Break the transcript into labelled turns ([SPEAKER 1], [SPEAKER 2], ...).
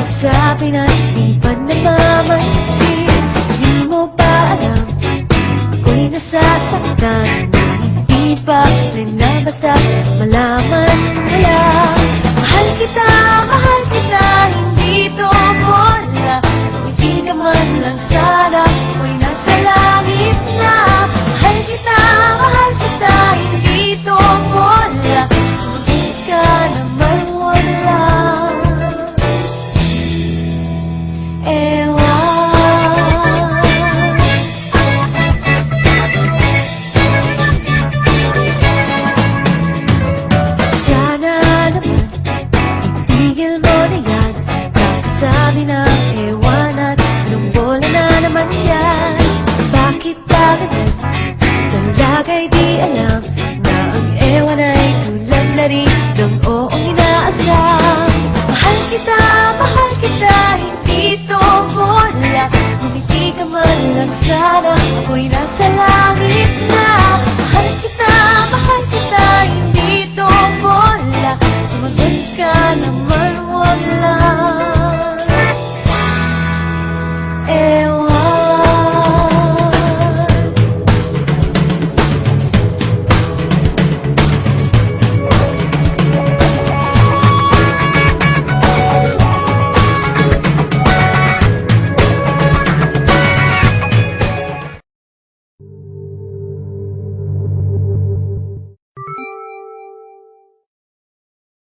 [SPEAKER 1] Sabi na di pa namamansin, di mo ba alam ako'y nasasaktan? Hindi pa rin na basta malaman mo lang. Mahal kita, hindi to bola. Kung hindi ka man lang sana ako'y nasa langit na. Mahal kita, hindi to bola. Sumagot ka naman wala. Sabi ng ewan at anong bola na naman yan? Bakit ba ganyan? Talaga'y di alam na ang ewan ay tulad na rin ng oo.